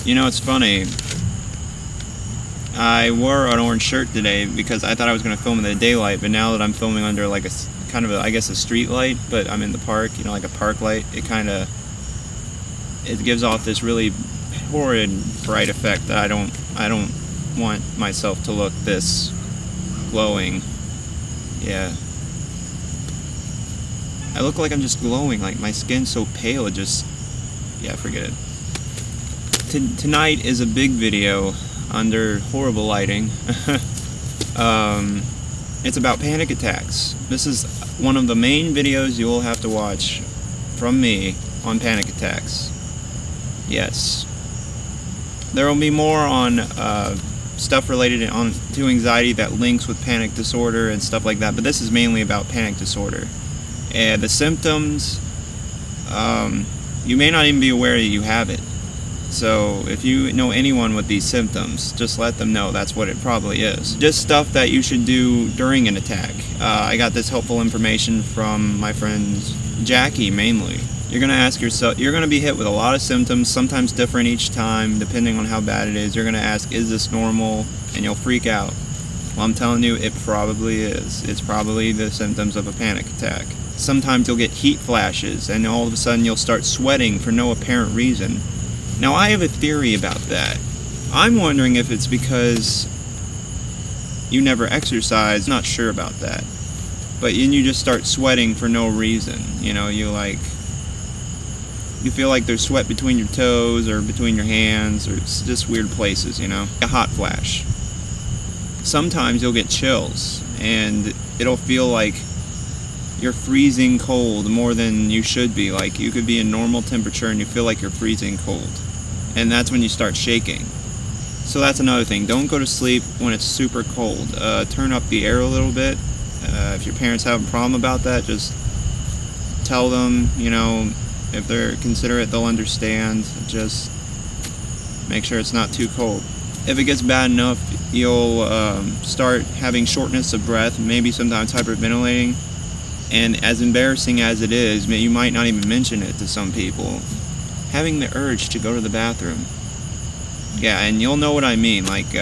You know, it's funny. I wore an orange shirt today because I thought I was going to film in the daylight, but now that I'm filming under like a kind of I guess a street light, but I'm in the park, you know, like a park light, it gives off this really horrid bright effect that I don't want myself to look this glowing. Yeah. I look like I'm just glowing, like my skin's so pale, it just, yeah, forget it. Tonight is a big video under horrible lighting. It's about panic attacks. This is one of the main videos you will have to watch from me on panic attacks. Yes. There will be more on stuff related to anxiety that links with panic disorder and stuff like that, but this is mainly about panic disorder. And the symptoms, you may not even be aware that you have it. So if you know anyone with these symptoms, just let them know that's what it probably is. Just stuff that you should do during an attack. I got this helpful information from my friend Jackie mainly. You're going to ask yourself, you're going to be hit with a lot of symptoms, sometimes different each time, depending on how bad it is. You're going to ask, is this normal? And you'll freak out. Well, I'm telling you, it probably is. It's probably the symptoms of a panic attack. Sometimes you'll get heat flashes, and all of a sudden you'll start sweating for no apparent reason. Now, I have a theory about that. I'm wondering if it's because you never exercise. Not sure about that. But then you just start sweating for no reason. You know, you feel like there's sweat between your toes or between your hands, or it's just weird places, you know. A hot flash. Sometimes you'll get chills, and it'll feel like you're freezing cold more than you should be. Like you could be in normal temperature and you feel like you're freezing cold. And that's when you start shaking. So that's another thing. Don't go to sleep when it's super cold. Turn up the air a little bit. If your parents have a problem about that, just tell them, you know, if they're considerate, they'll understand. Just make sure it's not too cold. If it gets bad enough, you'll start having shortness of breath, maybe sometimes hyperventilating. And as embarrassing as it is, you might not even mention it to some people. Having the urge to go to the bathroom. Yeah, and you'll know what I mean, like,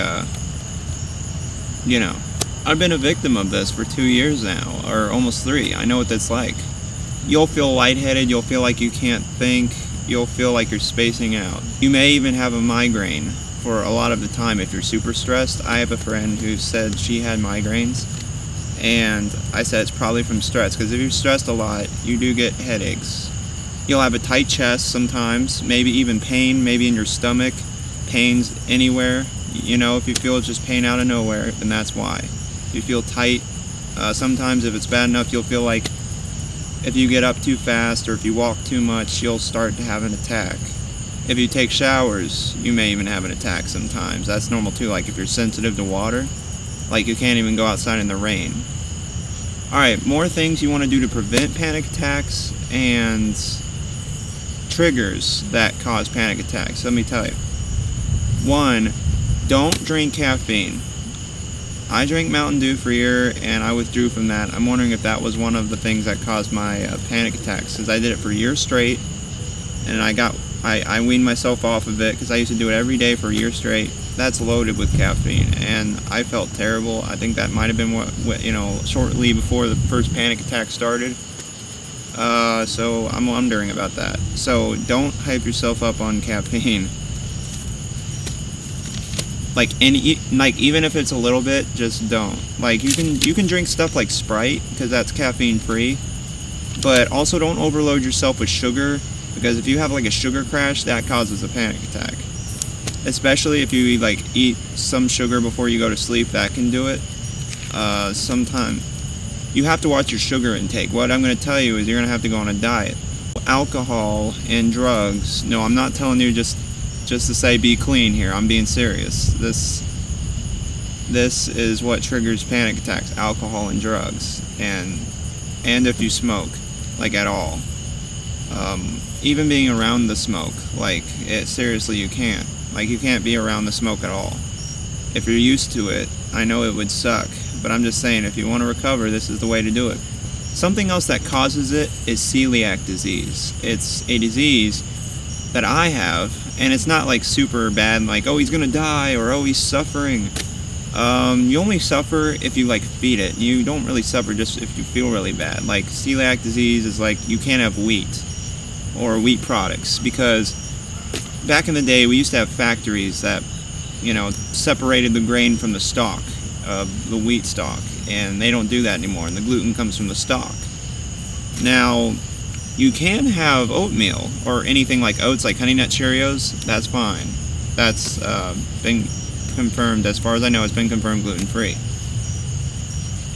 you know. I've been a victim of this for 2 years now, or almost 3. I know what that's like. You'll feel lightheaded, you'll feel like you can't think, you'll feel like you're spacing out. You may even have a migraine for a lot of the time if you're super stressed. I have a friend who said she had migraines, and I said it's probably from stress, because if you're stressed a lot, you do get headaches. You'll have a tight chest sometimes, maybe even pain, maybe in your stomach, pains anywhere. You know, if you feel just pain out of nowhere, then that's why. If you feel tight, sometimes if it's bad enough, you'll feel like if you get up too fast or if you walk too much, you'll start to have an attack. If you take showers, you may even have an attack sometimes. That's normal too, like if you're sensitive to water, like you can't even go outside in the rain. Alright, more things you want to do to prevent panic attacks and triggers that cause panic attacks. Let me tell you. 1, don't drink caffeine. I drank Mountain Dew for a year and I withdrew from that. I'm wondering if that was one of the things that caused my panic attacks, because I did it for a year straight, and I weaned myself off of it because I used to do it every day for a year straight. That's loaded with caffeine, and I felt terrible. I think that might have been what you know, shortly before the first panic attack started. So I'm wondering about that. So don't hype yourself up on caffeine. Like even if it's a little bit, just don't. Like you can drink stuff like Sprite because that's caffeine free, but also don't overload yourself with sugar, because if you have like a sugar crash, that causes a panic attack. Especially if you like eat some sugar before you go to sleep, that can do it. Sometime you have to watch your sugar intake. What I'm going to tell you is you're going to have to go on a diet. Alcohol and drugs. No, I'm not telling you just to say be clean here. I'm being serious. This is what triggers panic attacks: alcohol and drugs, and if you smoke, like at all. Even being around the smoke, like seriously, you can't. Like you can't be around the smoke at all. If you're used to it, I know it would suck, but I'm just saying, if you want to recover, this is the way to do it. Something else that causes it is celiac disease. It's a disease that I have, and it's not like super bad, like, oh, he's gonna die, or oh, he's suffering. You only suffer if you like feed it. You don't really suffer just if you feel really bad. Like celiac disease is like you can't have wheat or wheat products, because back in the day we used to have factories that, you know, separated the grain from the stalk of the wheat stalk, and they don't do that anymore, and the gluten comes from the stalk. Now, you can have oatmeal or anything like oats, like Honey Nut Cheerios. That's fine. That's been confirmed, as far as I know, it's been confirmed gluten-free.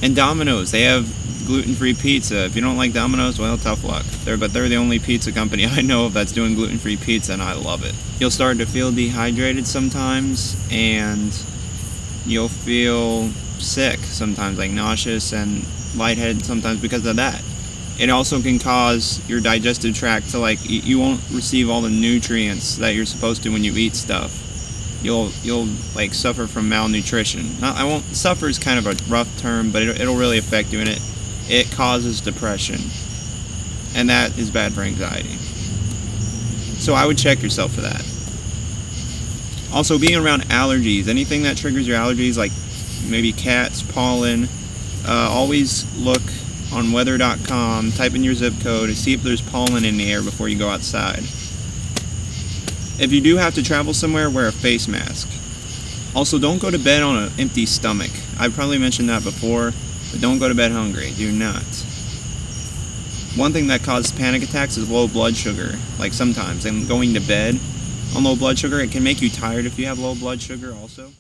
And Domino's, they have gluten-free pizza. If you don't like Domino's, well, tough luck. They're the only pizza company I know of that's doing gluten-free pizza, and I love it. You'll start to feel dehydrated sometimes, and you'll feel sick sometimes, like nauseous and lightheaded sometimes because of that. It also can cause your digestive tract to, like, you won't receive all the nutrients that you're supposed to when you eat stuff. You'll like suffer from malnutrition. I won't, suffer is kind of a rough term, but it'll really affect you, and it causes depression, and that is bad for anxiety. So I would check yourself for that. Also, being around allergies, anything that triggers your allergies, like maybe cats, pollen, always look on weather.com, type in your zip code to see if there's pollen in the air before you go outside. If you do have to travel somewhere, wear a face mask. Also, don't go to bed on an empty stomach. I've probably mentioned that before, but don't go to bed hungry. Do not. One thing that causes panic attacks is low blood sugar. Like sometimes, and going to bed on low blood sugar, it can make you tired if you have low blood sugar also.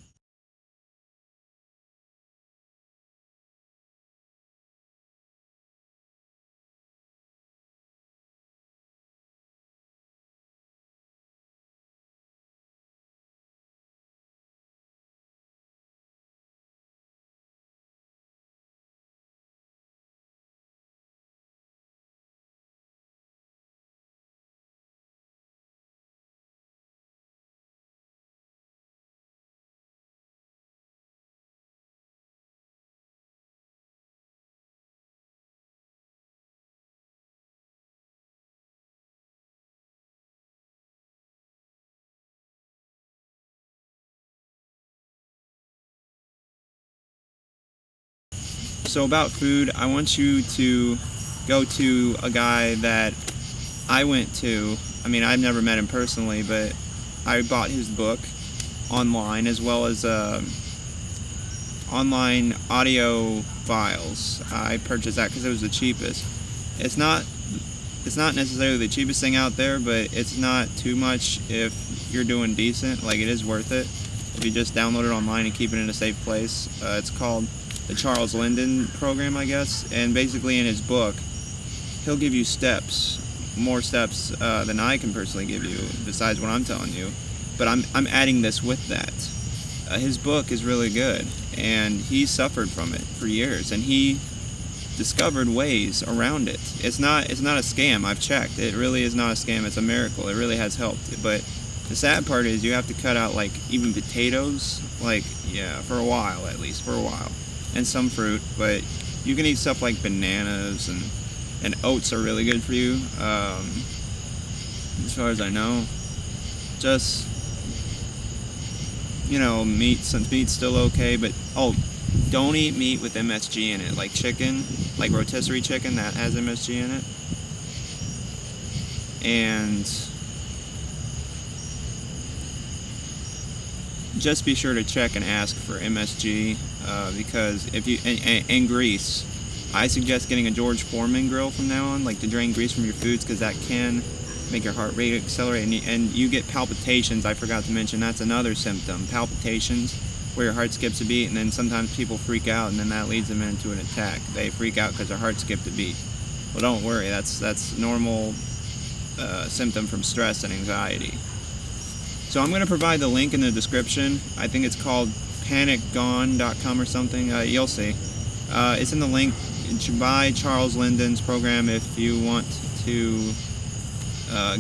So about food, I want you to go to a guy that I went to. I mean, I've never met him personally, but I bought his book online, as well as online audio files. I purchased that because it was the cheapest. It's not necessarily the cheapest thing out there, but it's not too much if you're doing decent. Like, it is worth it if you just download it online and keep it in a safe place. It's called the Charles Linden program, I guess, and basically in his book he'll give you steps, more steps than I can personally give you besides what I'm telling you, but I'm adding this with that. His book is really good, and he suffered from it for years, and he discovered ways around it. It's not a scam. I've checked. It really is not a scam. It's a miracle. It really has helped. But the sad part is you have to cut out, like, even potatoes, like, yeah, for a while, at least for a while. And some fruit, but you can eat stuff like bananas, and oats are really good for you, as far as I know. Just, you know, meat's still okay, but don't eat meat with MSG in it, like chicken, like rotisserie chicken that has MSG in it. And just be sure to check and ask for MSG, because if you and grease, I suggest getting a George Foreman grill from now on, like to drain grease from your foods, because that can make your heart rate accelerate, and you get palpitations. I forgot to mention that's another symptom, palpitations, where your heart skips a beat, and then sometimes people freak out, and then that leads them into an attack. They freak out because their heart skipped a beat. Well, don't worry, that's normal symptom from stress and anxiety. So I'm going to provide the link in the description. I think it's called panicgone.com or something. You'll see. It's in the link. Buy Charles Linden's program if you want to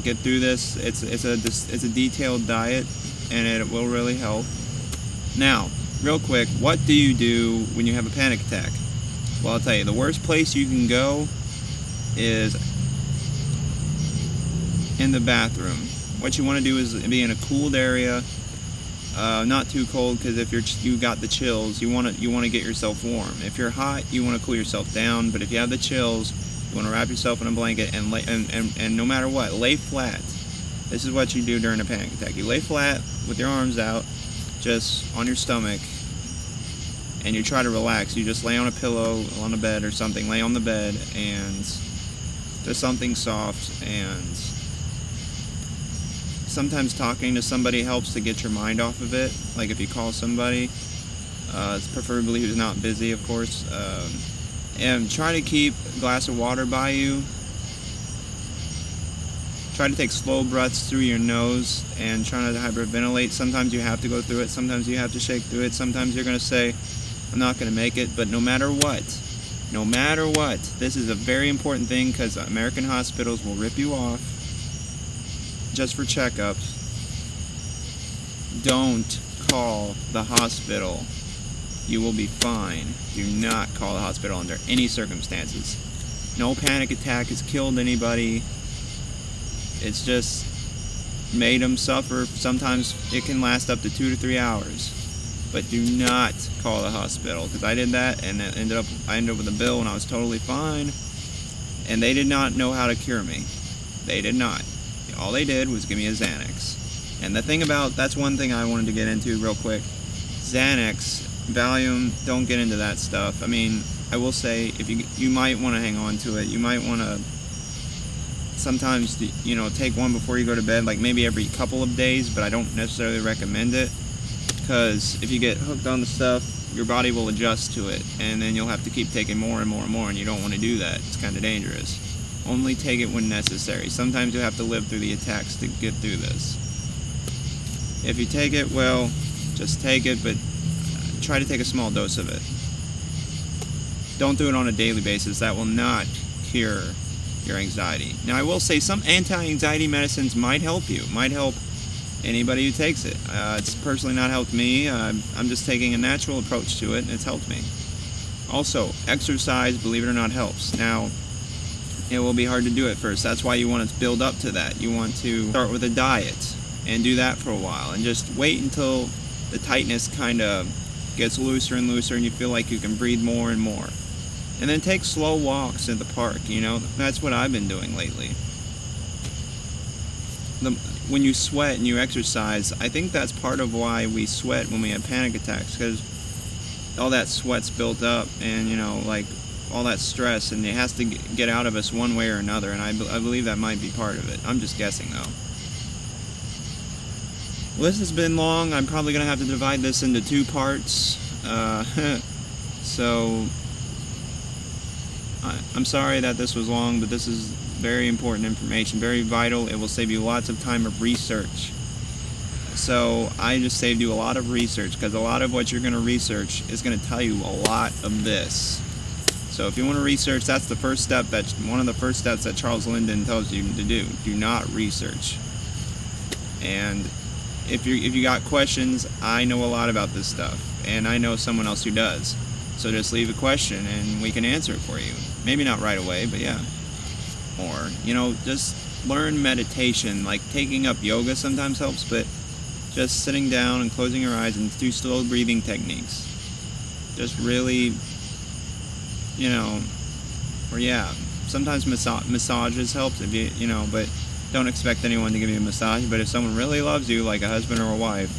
get through this. It's a detailed diet, and it will really help. Now, real quick, what do you do when you have a panic attack? Well, I'll tell you, the worst place you can go is in the bathroom. what you want to do is be in a cooled area, not too cold, because if you got the chills, you want to get yourself warm. If you're hot, you want to cool yourself down. But if you have the chills, you want to wrap yourself in a blanket and lay, and no matter what, lay flat. This is what you do during a panic attack. You lay flat with your arms out, just on your stomach, and you try to relax. You just lay on a pillow, on a bed or something. Lay on the bed and just something soft. And sometimes talking to somebody helps to get your mind off of it. Like if you call somebody, preferably who's not busy, of course. And try to keep a glass of water by you. Try to take slow breaths through your nose and try not to hyperventilate. Sometimes you have to go through it. Sometimes you have to shake through it. Sometimes you're going to say, I'm not going to make it. But no matter what, this is a very important thing, because American hospitals will rip you off just for checkups. Don't call the hospital. You will be fine. Do not call the hospital under any circumstances. No panic attack has killed anybody. It's just made them suffer. Sometimes it can last up to 2 to 3 hours. But do not call the hospital, because I did that and I ended up with a bill when I was totally fine, and they did not know how to cure me. They did not. All they did was give me a Xanax. And the thing about, that's one thing I wanted to get into real quick. Xanax, Valium, don't get into that stuff. I mean, I will say, if you might want to hang on to it. You might want to sometimes, take one before you go to bed, like maybe every couple of days, but I don't necessarily recommend it, because if you get hooked on the stuff, your body will adjust to it, and then you'll have to keep taking more and more and more, and you don't want to do that. It's kind of dangerous. Only take it when necessary. Sometimes you have to live through the attacks to get through this. If you take it, well, just take it, but try to take a small dose of it. Don't do it on a daily basis. That will not cure your anxiety. Now, I will say some anti-anxiety medicines might help you, might help anybody who takes it. It's personally not helped me. I'm just taking a natural approach to it, and it's helped me. Also, exercise, believe it or not, helps. Now, it will be hard to do at first. That's why you want to build up to that. You want to start with a diet and do that for a while, and just wait until the tightness kind of gets looser and looser and you feel like you can breathe more and more. And then take slow walks in the park. That's what I've been doing lately. When you sweat and you exercise, I think that's part of why we sweat when we have panic attacks, because all that sweat's built up, and like all that stress, and it has to get out of us one way or another, and I believe that might be part of it. I'm just guessing though. Well, this has been long. I'm probably going to have to divide this into 2 parts. So I'm sorry that this was long, but this is very important information, very vital. It will save you lots of time of research. So I just saved you a lot of research, because a lot of what you're going to research is going to tell you a lot of this. So if you want to research, that's the first step. That's one of the first steps that Charles Linden tells you to do. Do not research. And if you got questions, I know a lot about this stuff, and I know someone else who does. So just leave a question and we can answer it for you. Maybe not right away, but yeah. Or, just learn meditation. Like taking up yoga sometimes helps, but just sitting down and closing your eyes and do slow breathing techniques. Just really, or yeah, sometimes massages helps if but don't expect anyone to give you a massage. But if someone really loves you, like a husband or a wife,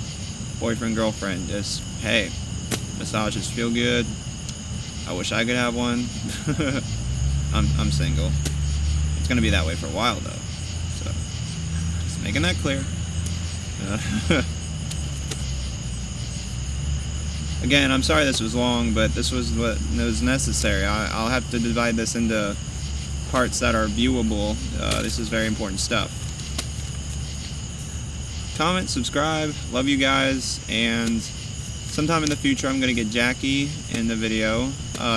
boyfriend, girlfriend, just, hey, massages feel good. I wish I could have one. I'm single. It's going to be that way for a while, though. So, just making that clear. Again, I'm sorry this was long, but this was what was necessary. I'll have to divide this into parts that are viewable. This is very important stuff. Comment, subscribe. Love you guys. And sometime in the future, I'm going to get Jackie in the video.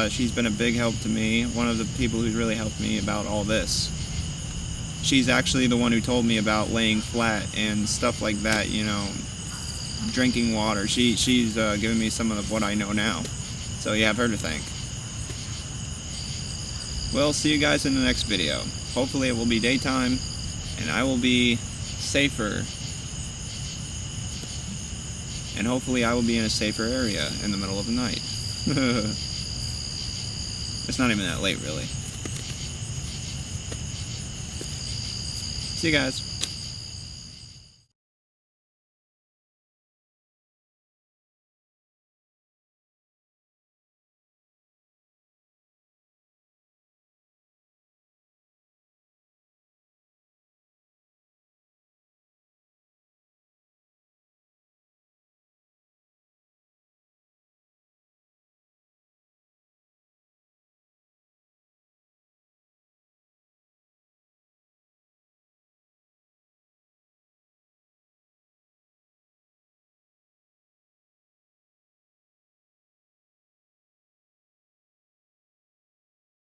She's been a big help to me. One of the people who's really helped me about all this. She's actually the one who told me about laying flat and stuff like that, drinking water. She's given me some of what I know now. So you have her to thank. Well, see you guys in the next video. Hopefully it will be daytime, and I will be safer. And hopefully I will be in a safer area in the middle of the night. It's not even that late, really. See you guys.